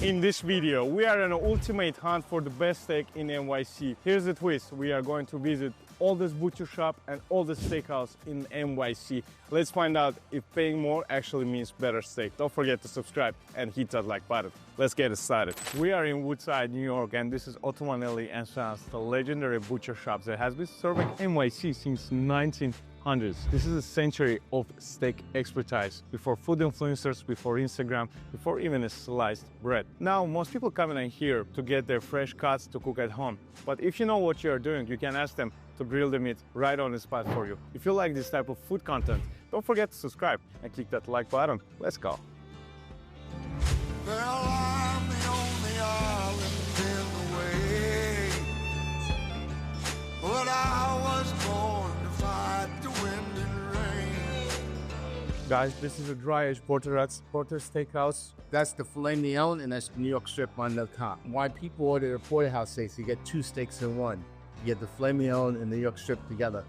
In this video, we are on an ultimate hunt for the best steak in NYC. Here's the twist. We are going to visit oldest butcher shop and oldest steakhouse in NYC. Let's find out if paying more actually means better steak. Don't forget to subscribe and hit that like button. Let's get it started. We are in Woodside, New York, and this is Ottomanelli Sons, the legendary butcher shop that has been serving NYC since 1900s. This is a century of steak expertise, before food influencers, before Instagram, before even a sliced bread. Now, most people come in here to get their fresh cuts to cook at home. But if you know what you are doing, you can ask them to grill the meat right on the spot for you. If you like this type of food content, don't forget to subscribe and click that like button. Let's go. Well, I'm the only island in the way, but I was born to fight the wind and rain. Guys, this is a dry-aged Porterhouse Steakhouse. That's the filet mignon, and that's New York strip on the top. Why people order a Porterhouse steak, so you get two steaks in one. You get the filet mignon and the New York strip together.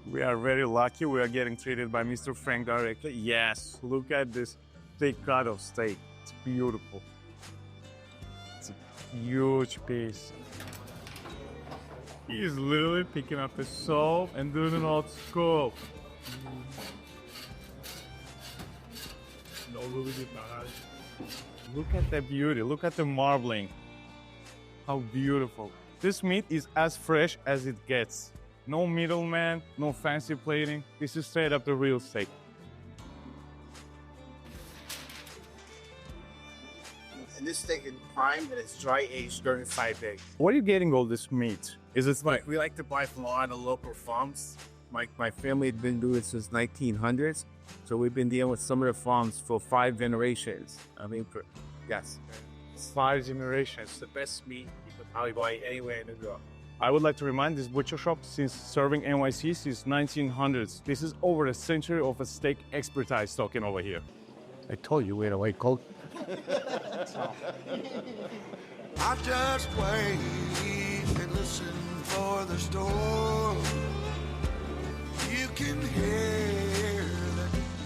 We are very lucky we are getting treated by Mr. Frank directly. Yes, look at this thick cut of steak. It's beautiful. It's a huge piece. He is literally picking up the salt and doing an old scoop. Look at the beauty, look at the marbling. How beautiful. This meat is as fresh as it gets. No middleman, no fancy plating. This is straight up the real steak. And this steak is prime and it's dry aged during 5 days. Where are you getting all this meat? Is it like We like to buy from a lot of local farms. My family had been doing it since 1900s, so we've been dealing with some of the farms for 5 generations. Yes. 5 generations? It's the best meat you could probably buy anywhere in the world. I would like to remind this butcher shop since serving NYC since 1900s. This is over a century of a steak expertise talking over here. I told you we had a white coat. I just wait and listen for the storm. You can hear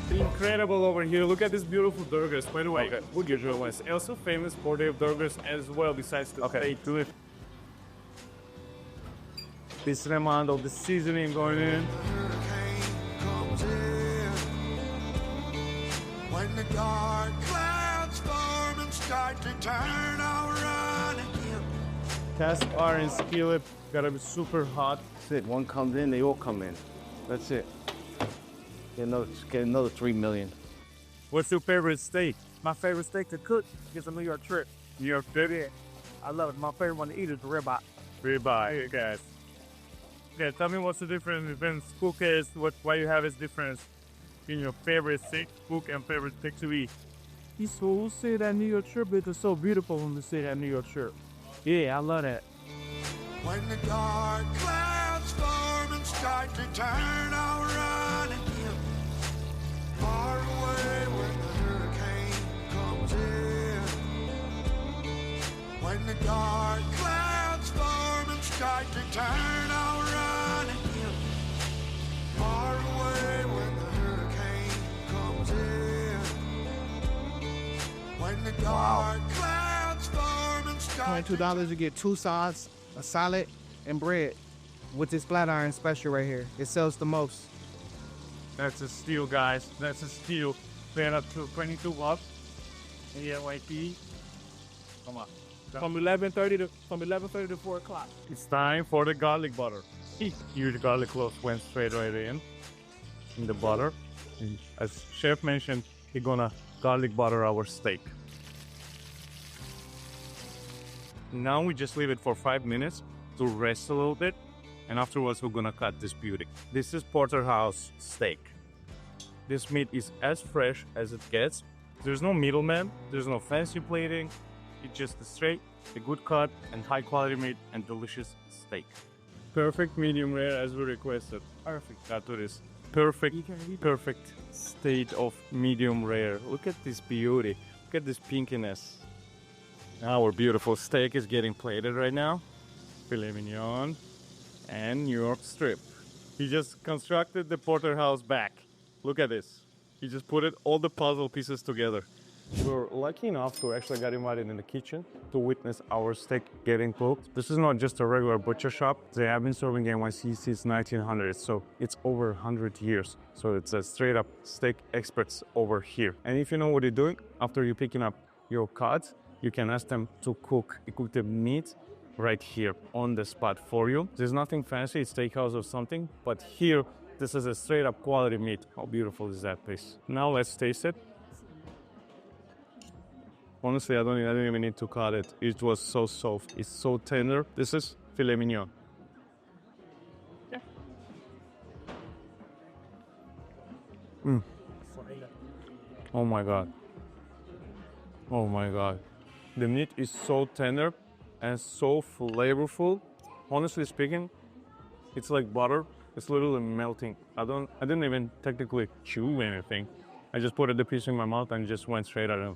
that. Incredible over here. Look at this beautiful burgers. By the way, Burger was also famous for their burgers as well, besides the steak to it. This amount of the seasoning going in. Hurricane comes in when the dark clouds form and start to turn. I'll run again. Cast iron skillet. Gotta be super hot. That's it. One comes in, they all come in. That's it. Get another 3 million. What's your favorite steak? My favorite steak to cook is a New York strip. New York strip? I love it. My favorite one to eat is the ribeye. Ribeye, guys. Yeah, tell me what's the difference between cook is, why you have this difference in your favorite steak cook and favorite steak to eat. These fools say that New York strip is so beautiful when they say that New York strip. Yeah, I love that. When the dark clouds form and start to turn, I'll run again. Far away when the hurricane comes in. When the dark clouds form and start to turn, I'll run again. Far away when the hurricane comes in. When the dark clouds form and start to $22 to get 2 sides, a salad, and bread with this flat iron special right here. It sells the most. That's a steal, guys. That's a steal. Paying up to $22 in the NYC. Come on. From 11:30 to 4 o'clock. It's time for the garlic butter. Here the garlic cloves went straight right in the butter. And as chef mentioned, he's gonna garlic butter our steak. Now we just leave it for 5 minutes to rest a little bit, and afterwards we're gonna cut this beauty. This is Porterhouse steak. This meat is as fresh as it gets. There's no middleman, there's no fancy plating. It's just a straight, a good cut, and high quality meat and delicious steak. Perfect medium rare as we requested. Perfect. Got to this. Perfect state of medium rare. Look at this beauty. Look at this pinkiness. Our beautiful steak is getting plated right now. Filet mignon and New York strip. He just constructed the Porterhouse back. Look at this. He just put all the puzzle pieces together. We're lucky enough to actually get invited in the kitchen to witness our steak getting cooked. This is not just a regular butcher shop. They have been serving NYC since 1900, so it's over 100 years. So it's a straight up steak experts over here. And if you know what you're doing, after you're picking up your cuts, you can ask them to cook the meat right here on the spot for you. There's nothing fancy, it's steakhouse or something, but here, this is a straight up quality meat. How beautiful is that piece? Now let's taste it. Honestly, I didn't even need to cut it. It was so soft. It's so tender. This is filet mignon. Yeah. Oh my God. Oh my God. The meat is so tender and so flavorful. Honestly speaking, it's like butter. It's literally melting. I didn't even technically chew anything. I just put the piece in my mouth and just went straight at it.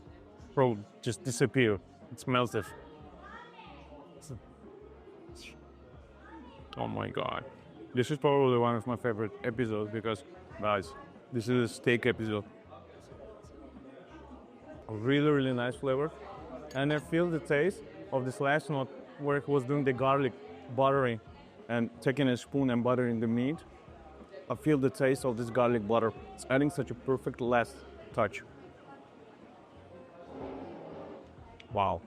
Bro, just disappear. It's melted. Oh my God. This is probably one of my favorite episodes because, guys, this is a steak episode. Really, really nice flavor. And I feel the taste of this last note where it was doing the garlic buttering and taking a spoon and buttering the meat. I feel the taste of this garlic butter. It's adding such a perfect last touch. Wow.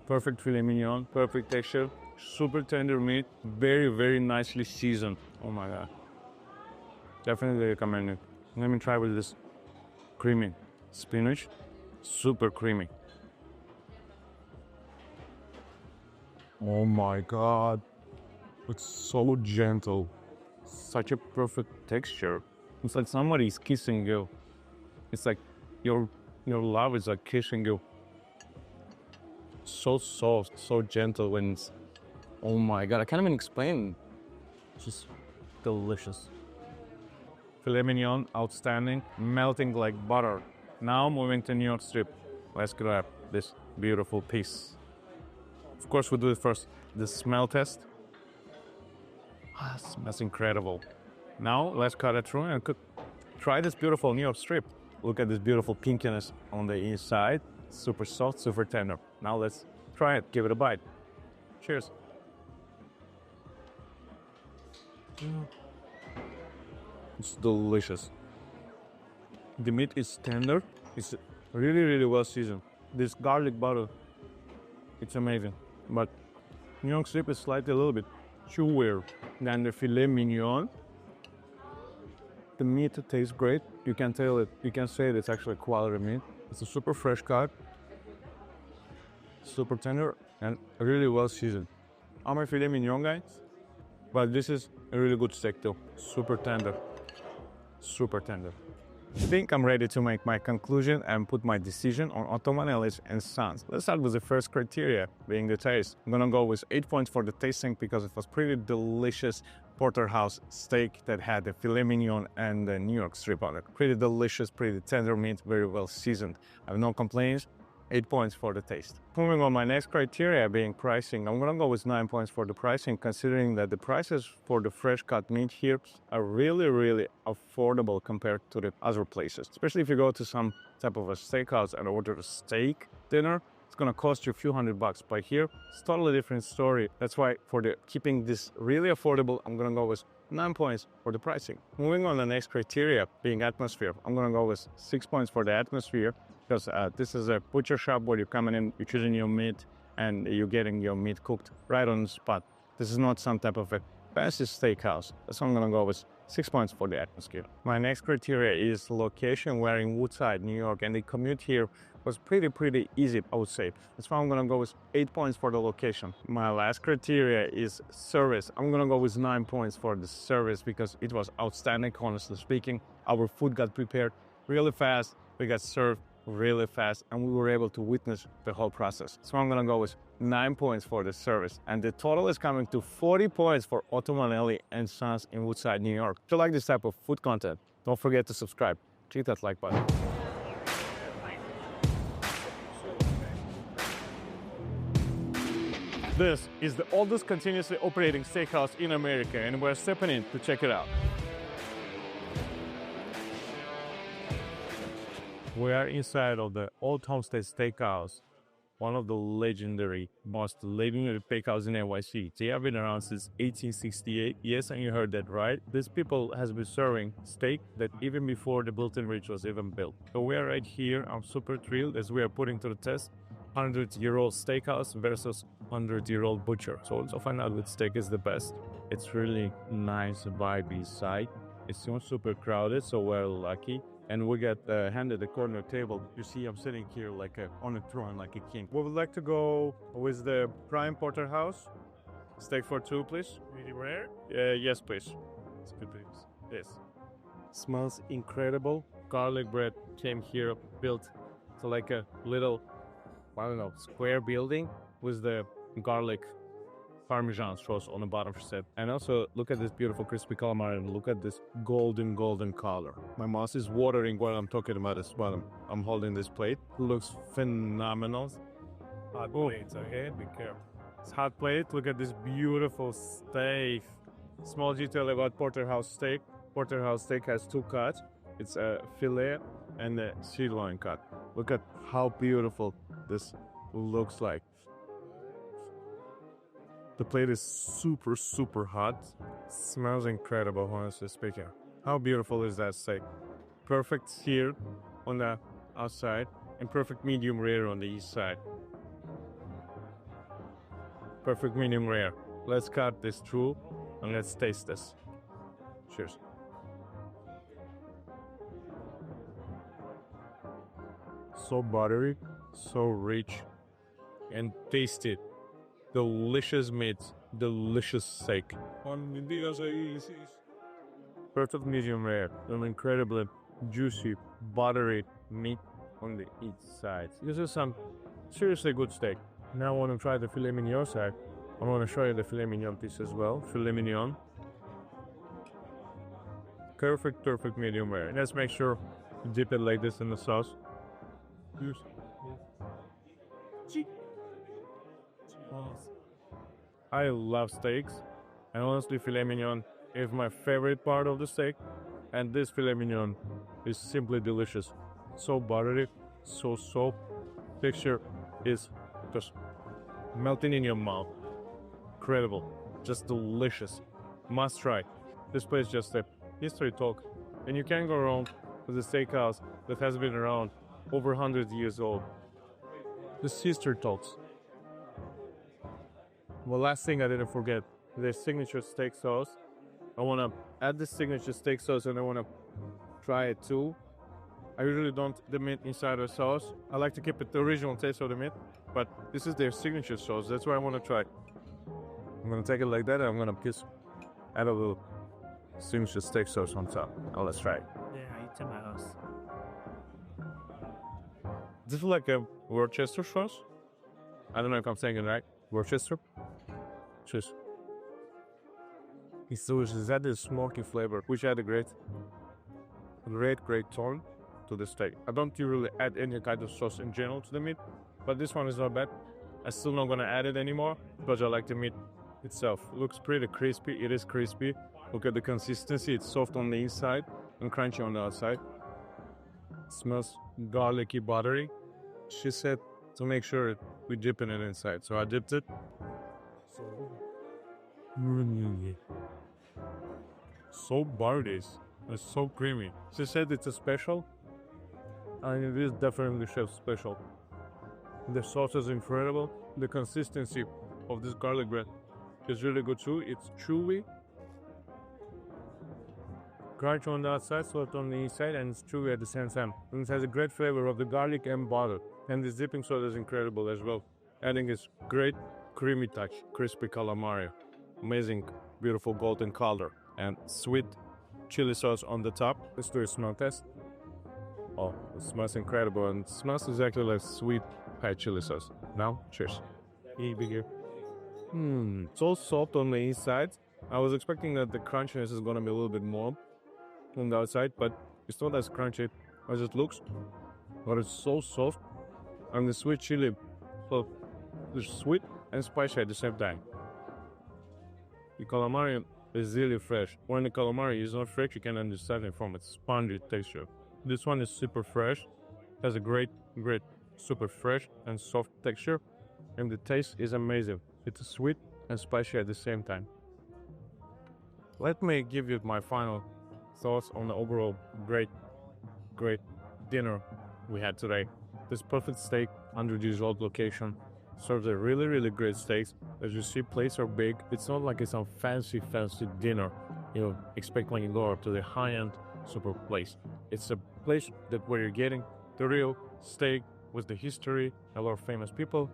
Perfect filet mignon, perfect texture, super tender meat, very, very nicely seasoned. Oh my God. Definitely recommend it. Let me try with this creamy spinach, super creamy. Oh my God. It's so gentle. Such a perfect texture. It's like somebody's kissing you. It's like your love is like kissing you. So soft, so gentle when it's, oh my God, I can't even explain. It's just delicious. Filet mignon, outstanding, melting like butter. Now moving to New York strip. Let's grab this beautiful piece. Of course, we'll do it first. The smell test. Smells incredible. Now let's cut it through and cook. Try this beautiful New York strip. Look at this beautiful pinkiness on the inside. Super soft, super tender. Now let's try it, give it a bite. Cheers. It's delicious. The meat is tender. It's really, really well seasoned. This garlic butter, it's amazing. But New York strip is slightly a little bit chewier than the filet mignon. The meat tastes great. You can tell it. You can say it's actually quality meat. It's a super fresh cut, super tender, and really well seasoned. I'm a filet mignon guy, but this is a really good steak too. Super tender, super tender. I think I'm ready to make my conclusion and put my decision on Ottomanelli Sons. Let's start with the first criteria, being the taste. I'm gonna go with 8 points for the tasting because it was pretty delicious Porterhouse steak that had the filet mignon and the New York strip on it. Pretty delicious, pretty tender meat, very well seasoned. I have no complaints. 8 points for the taste. Moving on, my next criteria being pricing. I'm gonna go with 9 points for the pricing, considering that the prices for the fresh cut meat here are really, really affordable compared to the other places. Especially if you go to some type of a steakhouse and order a steak dinner, it's gonna cost you a few $100. But here, it's a totally different story. That's why for the keeping this really affordable, I'm gonna go with 9 points for the pricing. Moving on, the next criteria being atmosphere. I'm gonna go with 6 points for the atmosphere, because this is a butcher shop where you're coming in, you're choosing your meat, and you're getting your meat cooked right on the spot. This is not some type of a fancy steakhouse. That's why I'm gonna go with 6 points for the atmosphere. My next criteria is location. We're in Woodside, New York, and the commute here was pretty easy, I would say. That's why I'm gonna go with 8 points for the location. My last criteria is service. I'm gonna go with 9 points for the service because it was outstanding, honestly speaking. Our food got prepared really fast, we got served really fast, and we were able to witness the whole process. So I'm gonna go with 9 points for the service, and the total is coming to 40 points for Ottomanelli Sons in Woodside, New York. If you like this type of food content, don't forget to subscribe. Click that like button. This is the oldest continuously operating steakhouse in America, and we're stepping in to check it out. We are inside of the Old Homestead Steakhouse, one of the most legendary steakhouse in NYC. They have been around since 1868. Yes, and you heard that right. These people has been serving steak that even before the Built-in Ridge was even built. So we are right here. I'm super thrilled as we are putting to the test 100-year-old steakhouse versus 100-year-old butcher. So let's find out which steak is the best. It's really nice vibe inside. It's not super crowded, so we're lucky. And we got handed a corner table. You see, I'm sitting here on a throne like a king. We would like to go with the prime Porterhouse. Steak for two, please. Medium rare? Yes, please. Please. Yes. Smells incredible. Garlic bread came here, built to like a little, I don't know, square building with the garlic Parmesan sauce on the bottom set. And also look at this beautiful crispy calamari and look at this golden color. My mouth is watering while I'm talking about this while I'm holding this plate. It looks phenomenal. Hot plates ahead, be careful. It's hot plate. Look at this beautiful steak. Small detail about Porterhouse steak. Porterhouse steak has two cuts. It's a fillet and a sirloin cut. Look at how beautiful this looks like. The plate is super hot. Smells incredible, honestly speaking. How beautiful is that steak? Perfect seared on the outside and perfect medium rare on the east side. Perfect medium rare. Let's cut this through and let's taste this. Cheers. So buttery, so rich and tasty. Delicious meat, delicious steak. Perfect medium rare, an incredibly juicy, buttery meat on the each side. This is some seriously good steak. Now I want to try the filet mignon side. I want to show you the filet mignon piece as well. Filet mignon. Perfect medium rare. Let's make sure to dip it like this in the sauce. Yes. I love steaks, and honestly filet mignon is my favorite part of the steak, and this filet mignon is simply delicious. So buttery, so soft, texture is just melting in your mouth. Incredible, just delicious. Must try. This place is just a history talk, and you can't go wrong with a steakhouse that has been around over 100 years old. This history talks. Well, last thing I didn't forget, the signature steak sauce. I want to add the signature steak sauce and I want to try it too. I usually don't the meat inside the sauce. I like to keep it the original taste of the meat, but this is their signature sauce. That's what I want to try. I'm going to take it like that and I'm going to just add a little signature steak sauce on top. Now let's try it. Yeah, it's a mouse. This is like a Worcester sauce. I don't know if I'm saying it right. Worcester. Cheers. It's delicious. That is smoky flavor, which had a great tone to the steak. I don't usually add any kind of sauce in general to the meat, but this one is not bad. I'm still not gonna add it anymore because I like the meat itself. It looks pretty crispy. It is crispy. Look at the consistency. It's soft on the inside and crunchy on the outside. It smells garlicky, buttery. She said to make sure we dip in it inside, so I dipped it. So buttery, it's so creamy. She said it's a special, and it is definitely chef's special. The sauce is incredible. The consistency of this garlic bread is really good too. It's chewy, crunch on the outside, soft on the inside, and it's chewy at the same time. And it has a great flavor of the garlic and butter. And this dipping sauce is incredible as well, adding this great creamy touch, crispy calamari, amazing, beautiful golden color, and sweet chili sauce on the top. Let's do a smell test. Oh, it smells incredible, and it smells exactly like sweet Thai chili sauce. Now, cheers. Bigger. So soft on the inside. I was expecting that the crunchiness is gonna be a little bit more on the outside, but it's not as crunchy as it looks. But it's so soft, and the sweet chili, so it's sweet and spicy at the same time. The calamari is really fresh. When the calamari is not fresh, you can understand it from its spongy texture. This one is super fresh, has a great, super fresh and soft texture, and the taste is amazing. It's sweet and spicy at the same time. Let me give you my final thoughts on the overall great dinner we had today. This perfect steak, 100 years old location, serves a really great steaks. As you see, plates are big. It's not like it's some fancy dinner you expect when you go up to the high-end super place. It's a place that where you're getting the real steak with the history. A lot of famous people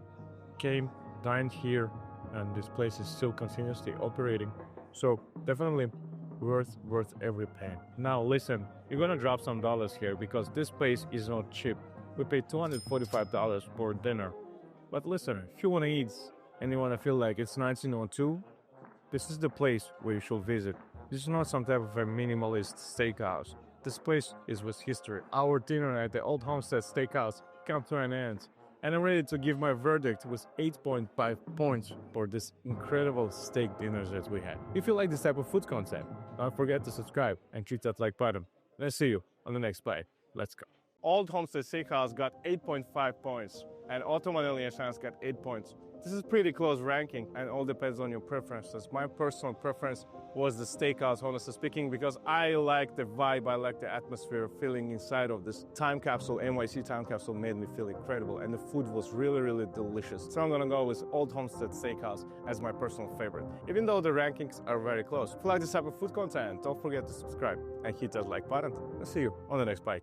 came, dined here, and this place is still continuously operating. So definitely worth every penny. Now listen, you're gonna drop some dollars here because this place is not cheap. We paid $245 for dinner. But listen, if you wanna eat and you wanna feel like it's 1902, this is the place where you should visit. This is not some type of a minimalist steakhouse. This place is with history. Our dinner at the Old Homestead Steakhouse come to an end. And I'm ready to give my verdict with 8.5 points for this incredible steak dinners that we had. If you like this type of food content, don't forget to subscribe and click that like button. Let's see you on the next bite. Let's go. Old Homestead Steakhouse got 8.5 points and Ottomanelli Sons got 8 points. This is pretty close ranking and all depends on your preferences. My personal preference was the steakhouse, honestly speaking, because I like the vibe, I like the atmosphere, feeling inside of this time capsule. NYC time capsule made me feel incredible and the food was really delicious. So I'm gonna go with Old Homestead Steakhouse as my personal favorite, even though the rankings are very close. If you like this type of food content, don't forget to subscribe and hit that like button. I'll see you on the next bite.